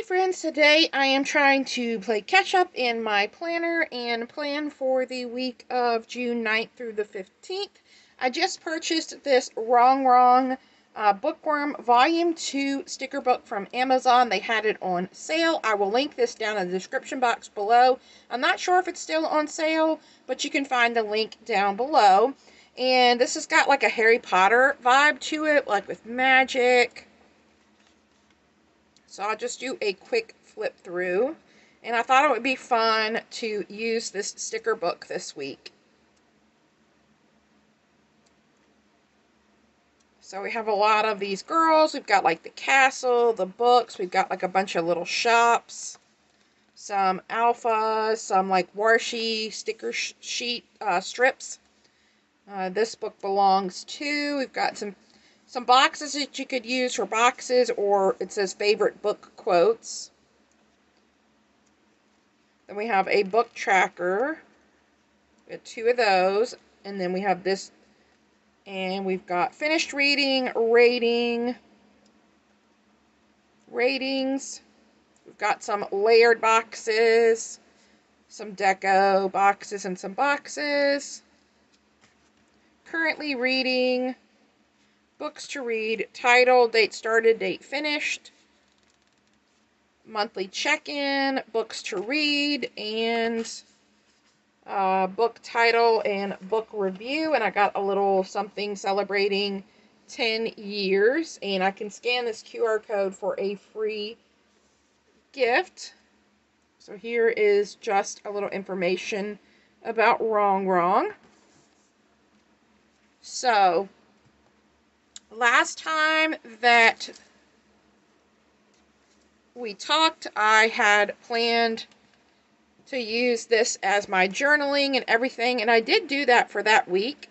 Friends, today I am trying to play catch up in my planner and plan for the week of June 9th through the 15th. I just purchased this RongRong Bookworm Volume 2 sticker book from Amazon. They had it on sale. I will link this down in the description box below. I'm not sure if it's still on sale, but you can find the link down below. And this has got like a Harry Potter vibe to it, like with magic. So I'll just do a quick flip through, and I thought it would be fun to use this sticker book this week. So we have a lot of these girls. We've got like the castle, the books, we've got like a bunch of little shops, some alphas, some like washi sticker sheet strips. This book belongs to, we've got some boxes that you could use for boxes, or it says favorite book quotes. Then we have a book tracker. We have 2 of those. And then we have this, and we've got finished reading, ratings. We've got some layered boxes, some deco boxes, and some boxes. Currently reading. Books to read, title, date started, date finished, monthly check-in, books to read, and book title and book review. And I got a little something celebrating 10 years, and I can scan this QR code for a free gift. So here is just a little information about RongRong. So last time that we talked, I had planned to use this as my journaling and everything, and I did do that for that week.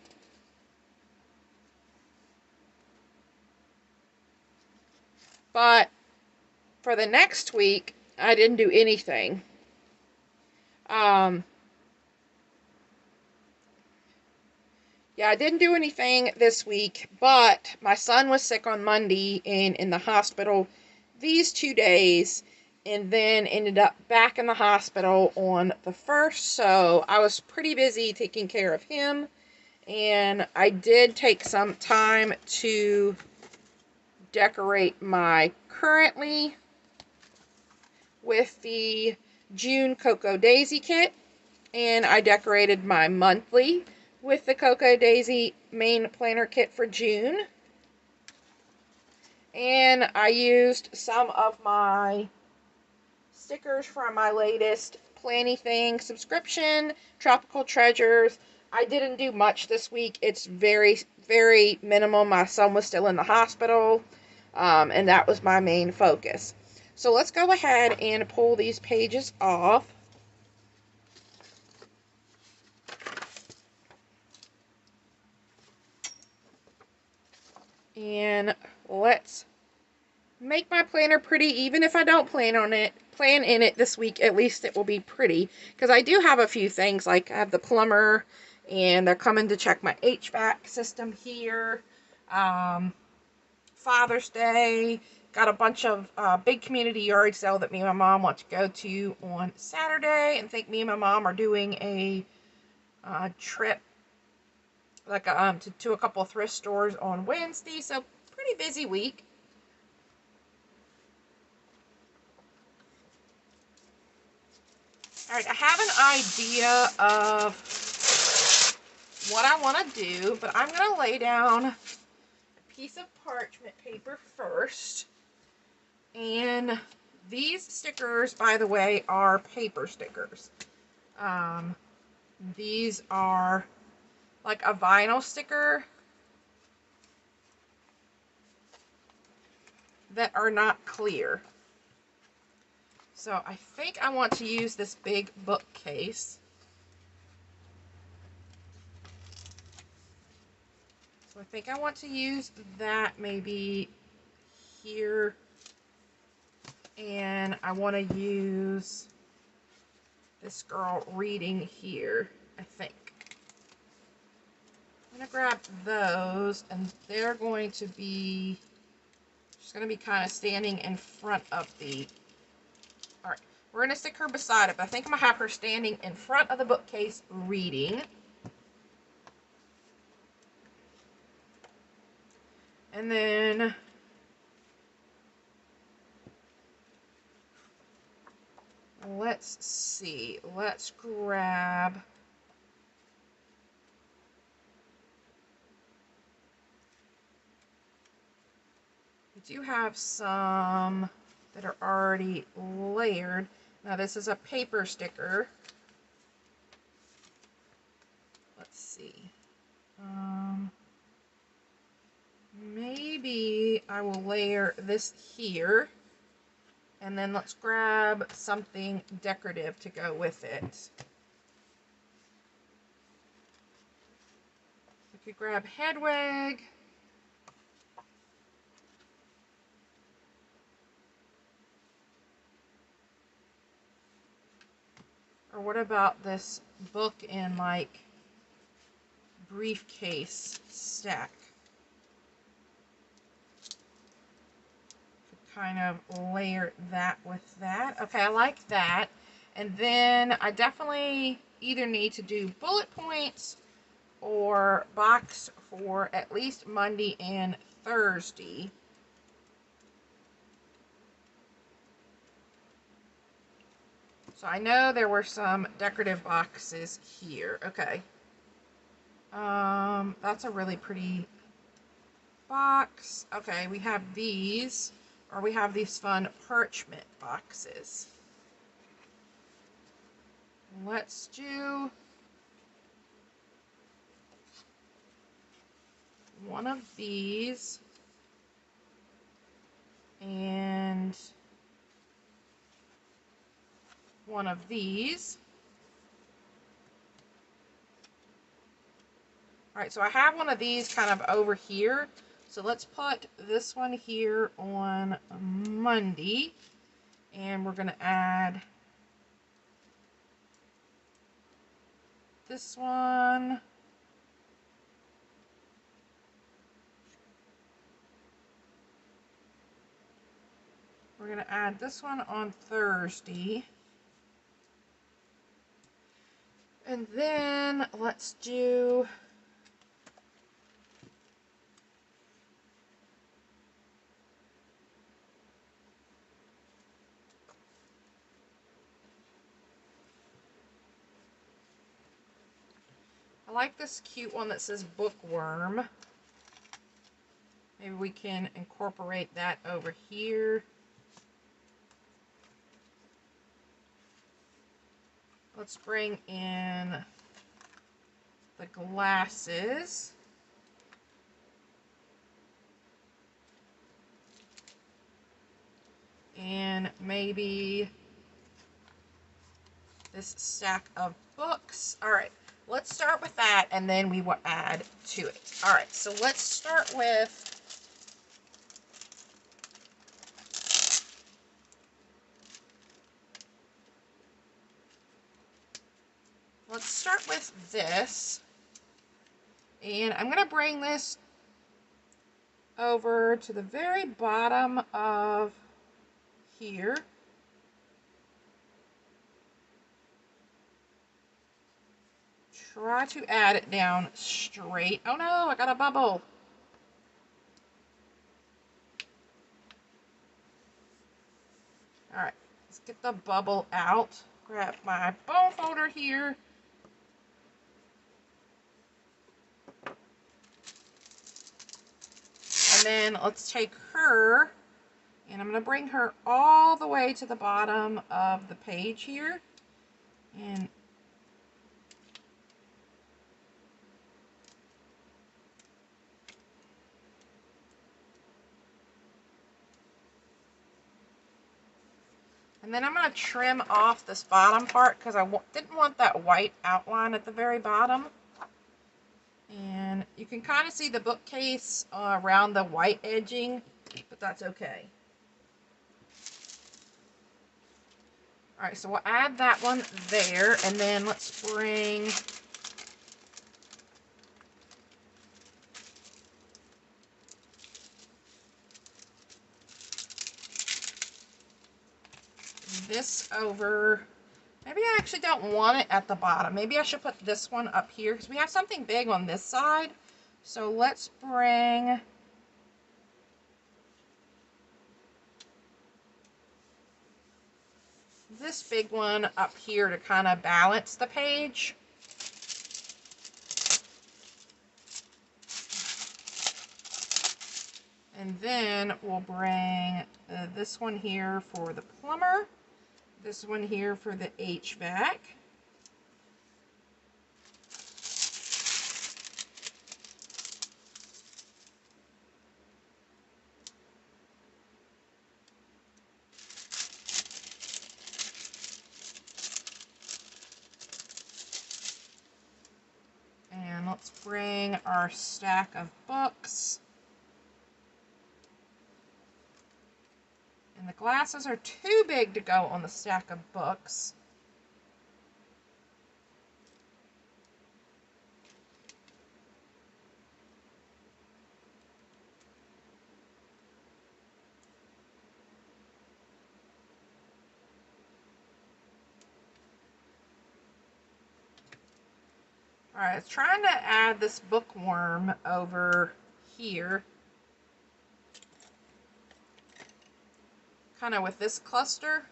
But for the next week, I didn't do anything. Yeah, I didn't do anything this week, but my son was sick on Monday and in the hospital these 2 days, and then ended up back in the hospital on the 1st, so I was pretty busy taking care of him, and I did take some time to decorate my currently with the June Cocoa Daisy kit, and I decorated my monthly with the Cocoa Daisy main planner kit for June. And I used some of my stickers from my latest Planny Thing subscription, Tropical Treasures. I didn't do much this week. It's very, very minimal. My son was still in the hospital, and that was my main focus. So let's go ahead and pull these pages off. And let's make my planner pretty. Even if I don't plan in it this week, at least it will be pretty. Because I do have a few things, like I have the plumber, and they're coming to check my HVAC system here. Father's Day. Got a bunch of big community yard sale that me and my mom want to go to on Saturday. And I think me and my mom are doing a trip like to a couple of thrift stores on Wednesday, so pretty busy week. Alright, I have an idea of what I want to do, but I'm going to lay down a piece of parchment paper first. And these stickers, by the way, are paper stickers. These are like a vinyl sticker that are not clear. So I think I want to use this big bookcase. So I think I want to use that maybe here. And I want to use this girl reading here, I think. I'm going to grab those, and they're going to be, just going to be kind of standing in front of the All right, we're going to stick her beside it, but I think I'm going to have her standing in front of the bookcase reading. And then let's see. Let's grab... We do have some that are already layered. Now this is a paper sticker. Let's see. Maybe I will layer this here. And then let's grab something decorative to go with it. We could grab Hedwig. Or what about this book in like briefcase stack? Could kind of layer that with that. Okay, I like that. And then I definitely either need to do bullet points or box for at least Monday and Thursday. So I know there were some decorative boxes here. Okay. That's a really pretty box. Okay, we have these, or we have these fun parchment boxes. Let's do one of these and one of these. All right, so I have one of these kind of over here. So let's put this one here on Monday. And we're going to add this one. We're going to add this one on Thursday. And then let's do I like this cute one that says Bookworm. Maybe we can incorporate that over here. Let's bring in the glasses. And maybe this stack of books. All right, let's start with that and then we will add to it. All right, so let's start with this. And I'm going to bring this over to the very bottom of here. Try to add it down straight. Oh no, I got a bubble. Alright, let's get the bubble out. Grab my bone folder here. And then let's take her, and I'm going to bring her all the way to the bottom of the page here. And then I'm going to trim off this bottom part because I didn't want that white outline at the very bottom. And you can kind of see the bookcase around the white edging, but that's okay. Alright, so we'll add that one there, and then let's bring this over. Maybe I actually don't want it at the bottom. Maybe I should put this one up here because we have something big on this side. So let's bring this big one up here to kind of balance the page. And then we'll bring this one here for the plumber, this one here for the HVAC. And let's bring our stack of books. And the glasses are too big to go on the stack of books. Alright, it's trying to add this bookworm over here. Kind of with this cluster.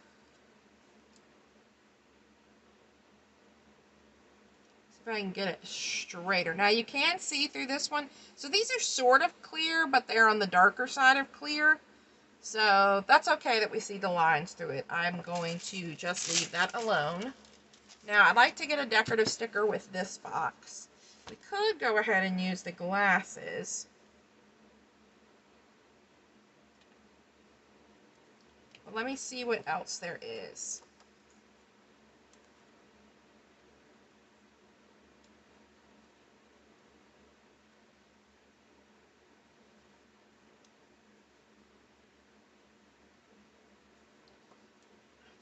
See if I can get it straighter. Now you can see through this one. So these are sort of clear, but they're on the darker side of clear. So that's okay that we see the lines through it. I'm going to just leave that alone. Now I'd like to get a decorative sticker with this box. We could go ahead and use the glasses. But let me see what else there is.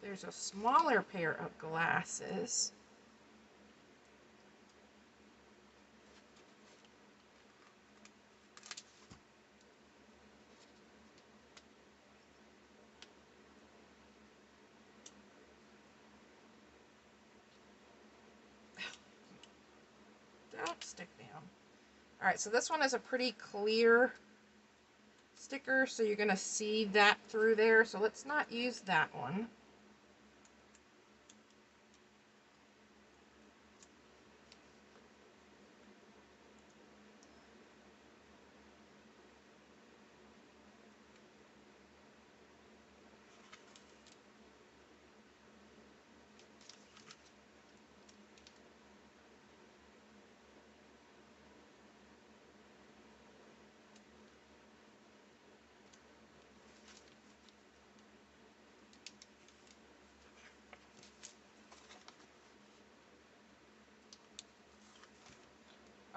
There's a smaller pair of glasses. Don't stick down. Alright, so this one is a pretty clear sticker, so you're going to see that through there. So let's not use that one.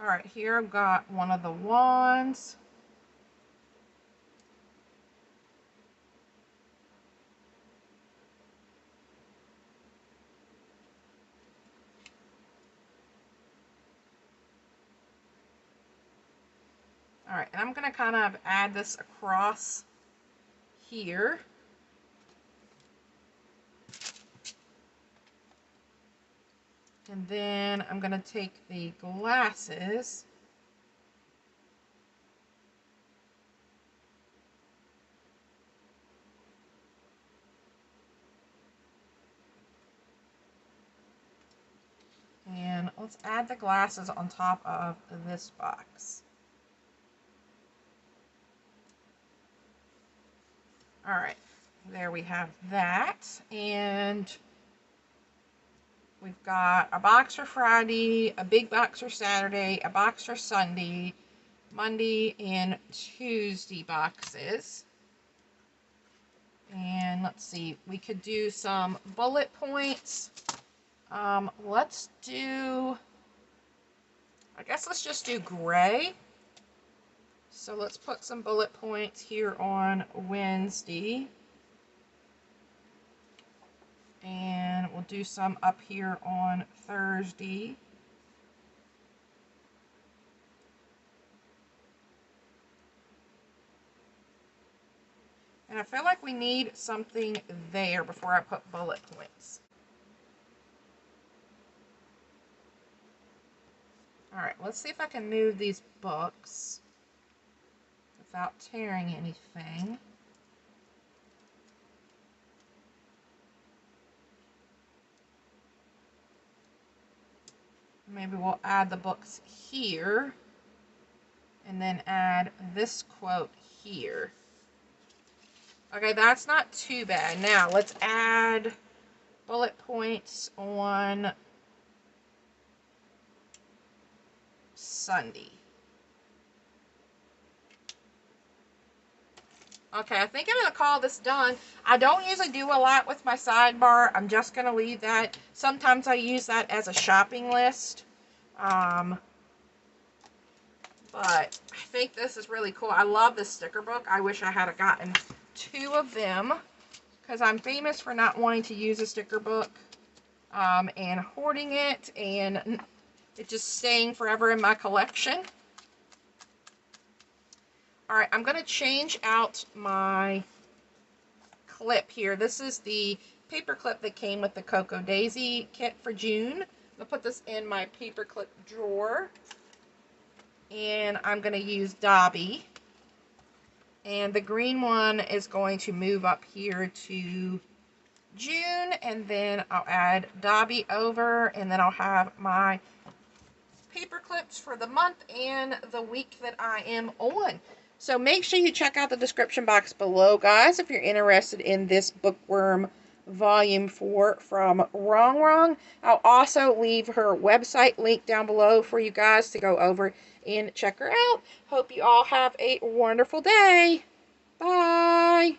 Alright, here I've got one of the wands. Alright, and I'm going to kind of add this across here. And then I'm going to take the glasses and let's add the glasses on top of this box. Alright, there we have that. And we've got a box for Friday, a big box for Saturday, a box for Sunday, Monday, and Tuesday boxes. And let's see, we could do some bullet points. Let's do, I guess let's just do gray. So let's put some bullet points here on Wednesday. And we'll do some up here on Thursday. And I feel like we need something there before I put bullet points. Alright, let's see if I can move these books without tearing anything. Maybe we'll add the books here and then add this quote here. Okay, that's not too bad. Now let's add bullet points on Sunday. Okay, I think I'm going to call this done. I don't usually do a lot with my sidebar. I'm just going to leave that. Sometimes I use that as a shopping list. But I think this is really cool. I love this sticker book. I wish I had gotten 2 of them, because I'm famous for not wanting to use a sticker book and hoarding it and it just staying forever in my collection. Alright, I'm going to change out my clip here. This is the paper clip that came with the Cocoa Daisy kit for June. I'm going to put this in my paper clip drawer. And I'm going to use Dobby. And the green one is going to move up here to June. And then I'll add Dobby over. And then I'll have my paper clips for the month and the week that I am on. So make sure you check out the description box below, guys, if you're interested in this Bookworm Volume 4 from RongRong. I'll also leave her website link down below for you guys to go over and check her out. Hope you all have a wonderful day. Bye.